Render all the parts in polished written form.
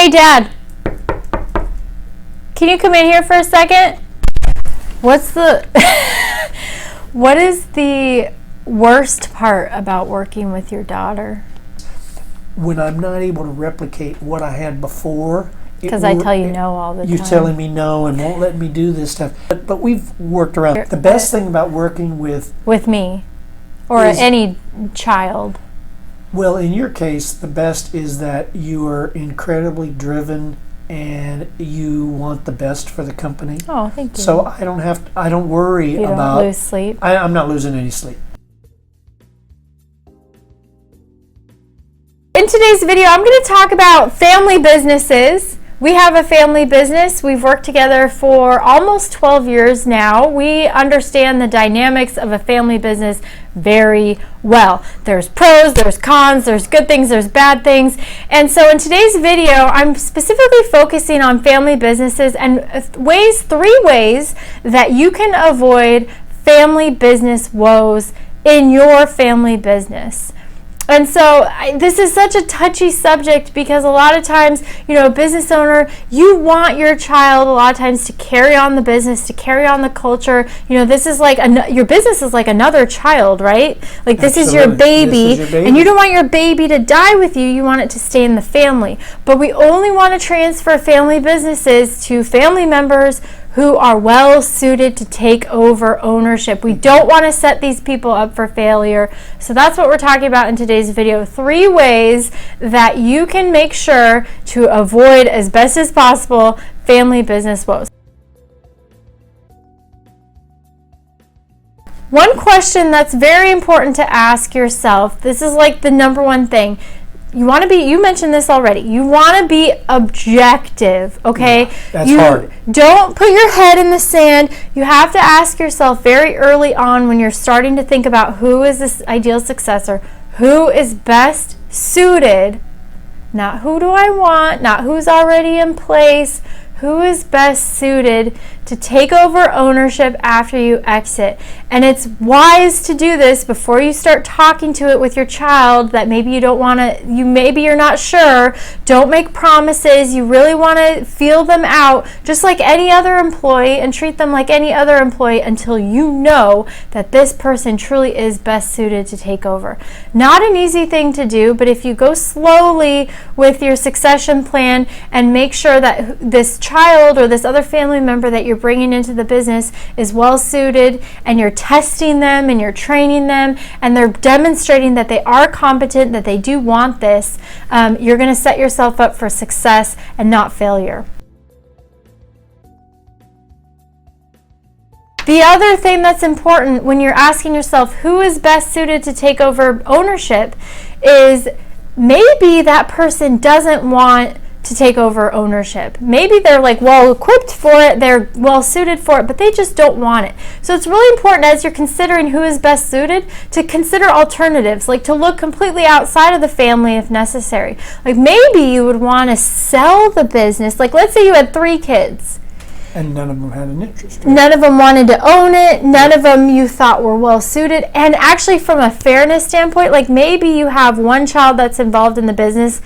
Hey, Dad. Can you come in here for a second? What is the worst part about working with your daughter? When I'm not able to replicate what I had before. Because I tell you no all the time. You're telling me no and won't let me do this stuff. But we've worked around. The best thing about working with me or any child. Well, in your case, the best is that you are incredibly driven and you want the best for the company. Oh, thank you. So I don't worry about... You don't lose sleep? I'm not losing any sleep. In today's video, I'm going to talk about family businesses. We have a family business. We've worked together for almost 12 years now. We understand the dynamics of a family business very well. There's pros, there's cons, there's good things, there's bad things. And so in today's video, I'm specifically focusing on family businesses and three ways that you can avoid family business woes in your family business. And so this is such a touchy subject because a lot of times, a business owner, you want your child a lot of times to carry on the business, to carry on the culture. This is like your business is like another child, right? Like this is your baby, and you don't want your baby to die with you. You want it to stay in the family. But we only want to transfer family businesses to family members who are well suited to take over ownership. We don't want to set these people up for failure. So that's what we're talking about in today's video. 3 ways that you can make sure to avoid as best as possible family business woes. One question that's very important to ask yourself, this is like the number one thing. You mentioned this already. You want to be objective, okay? Yeah, that's hard. Don't put your head in the sand. You have to ask yourself very early on when you're starting to think about who is this ideal successor, who is best suited, not who do I want, not who's already in place, who is best suited to take over ownership after you exit. And it's wise to do this before you start talking to it with your child that maybe you don't want to, maybe you're not sure. Don't make promises. You really want to feel them out just like any other employee and treat them like any other employee until you know that this person truly is best suited to take over. Not an easy thing to do, but if you go slowly with your succession plan and make sure that this child or this other family member that you're bringing into the business is well suited, and you're testing them and you're training them and they're demonstrating that they are competent, that they do want this, you're going to set yourself up for success and not failure. The other thing that's important when you're asking yourself who is best suited to take over ownership is maybe that person doesn't want to take over ownership. Maybe they're like well equipped for it, they're well suited for it, but they just don't want it. So it's really important as you're considering who is best suited to consider alternatives, like to look completely outside of the family if necessary. Like maybe you would want to sell the business. Like let's say you had 3 kids. And none of them had an interest. None of them wanted to own it. None of them you thought were well suited. And actually from a fairness standpoint, like maybe you have one child that's involved in the business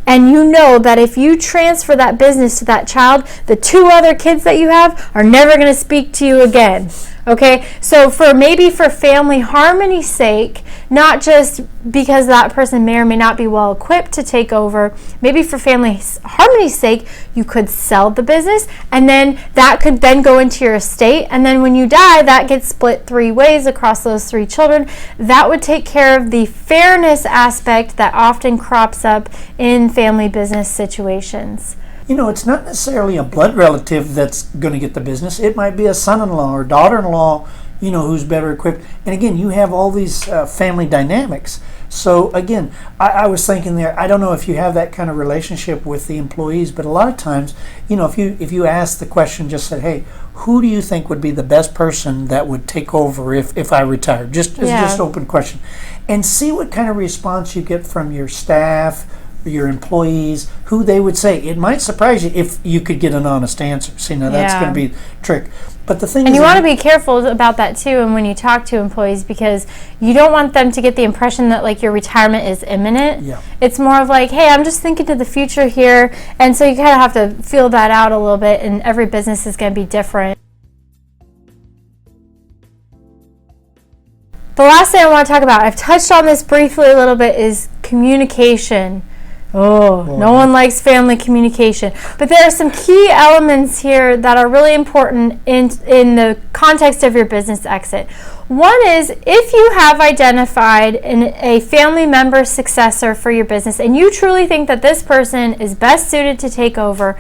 and you know that if you transfer that business to that child, the 2 other kids that you have are never going to speak to you again. Okay, so for family harmony's sake, not just because that person may or may not be well equipped to take over, maybe for family harmony's sake, you could sell the business and then that could then go into your estate, and then when you die, that gets split 3 ways across those 3 children. That would take care of the fairness aspect that often crops up in family business situations. It's not necessarily a blood relative that's going to get the business. It might be a son-in-law or daughter-in-law, who's better equipped. And again, you have all these family dynamics. So again, I was thinking there, I don't know if you have that kind of relationship with the employees, but a lot of times, if you ask the question, just said, hey, who do you think would be the best person that would take over if I retired? Just open question. And see what kind of response you get from your staff, your employees, who they would say. It might surprise you if you could get an honest answer. See, now that's going to be a trick. But the thing and is, you want to be careful about that too, and when you talk to employees, because you don't want them to get the impression that like your retirement is imminent. Yeah. It's more of like, hey, I'm just thinking to the future here, and so you kind of have to feel that out a little bit, and every business is going to be different. The last thing I want to talk about, I've touched on this briefly a little bit, is communication. No one likes family communication. But there are some key elements here that are really important in the context of your business exit. One is, if you have identified a family member successor for your business and you truly think that this person is best suited to take over,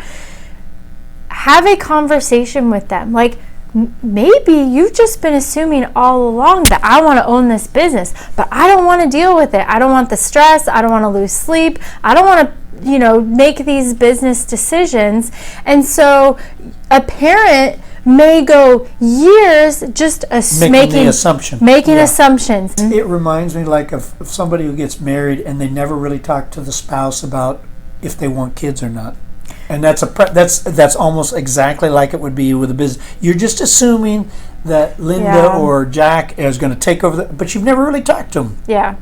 have a conversation with them. Like, maybe you've just been assuming all along that I want to own this business, but I don't want to deal with it. I don't want the stress. I don't want to lose sleep. I don't want to, make these business decisions. And so a parent may go years just making assumptions. It reminds me like of somebody who gets married and they never really talk to the spouse about if they want kids or not. And that's almost exactly like it would be with a business. You're just assuming that Linda or Jack is going to take over, but you've never really talked to them. Yeah.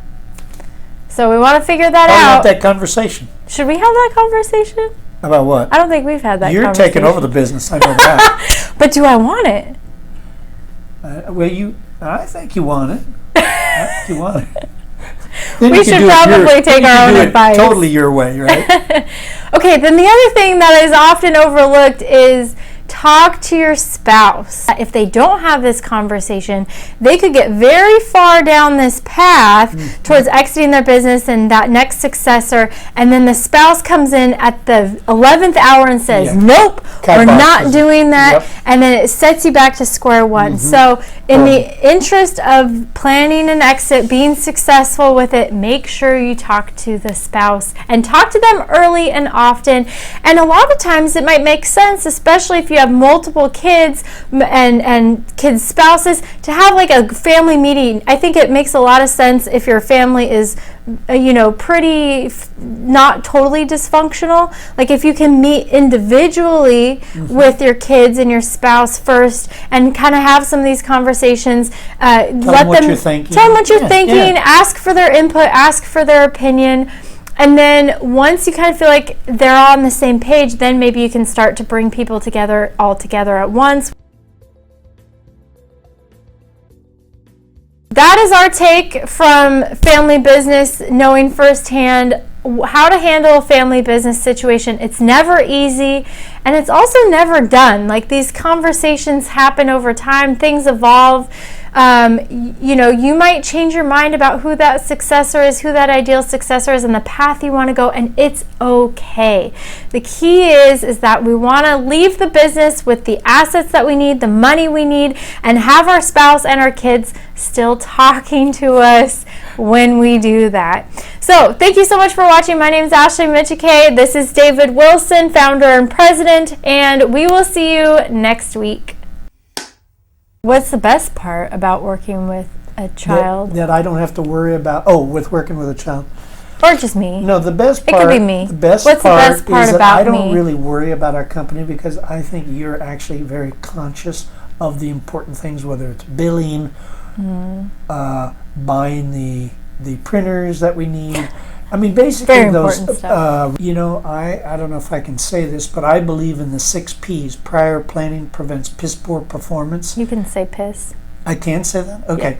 So we want to figure that out. Have that conversation. Should we have that conversation? About what? I don't think we've had that You're conversation. taking over the business, I know that. But do I want it? I think you want it. You want it. We should probably take our own advice. Totally your way, right? Okay, then the other thing that is often overlooked is talk to your spouse. If they don't have this conversation, they could get very far down this path towards exiting their business and that next successor, and then the spouse comes in at the 11th hour and says, nope, we're not doing that, and then it sets you back to square one. So in the interest of planning an exit, being successful with it, make sure you talk to the spouse and talk to them early and often. And a lot of times it might make sense, especially if you have multiple kids and kids' spouses, to have like a family meeting. I think it makes a lot of sense if your family is pretty not totally dysfunctional. Like if you can meet individually with your kids and your spouse first and kind of have some of these conversations, tell them what you're thinking, ask for their input, ask for their opinion. And then once you kind of feel like they're all on the same page, then maybe you can start to bring people together all together at once. That is our take from family business, knowing firsthand how to handle a family business situation. It's never easy, and it's also never done. Like, these conversations happen over time, things evolve. You might change your mind about who that successor is, who that ideal successor is, and the path you want to go, and it's okay. The key is that we want to leave the business with the assets that we need, the money we need, and have our spouse and our kids still talking to us when we do that. So thank you so much for watching. My name is Ashley Micciche. This is David Wilson, founder and president, and we will see you next week. What's the best part about working with a child? That I don't have to worry about, with working with a child. Or just me. No, the best part. It could be me. What's the best part is that I don't really worry about our company, because I think you're actually very conscious of the important things, whether it's billing, buying the printers that we need. I mean, basically very those, important stuff. I don't know if I can say this, but I believe in the 6 Ps. Prior planning prevents piss poor performance. You can say piss. I can say that? Okay.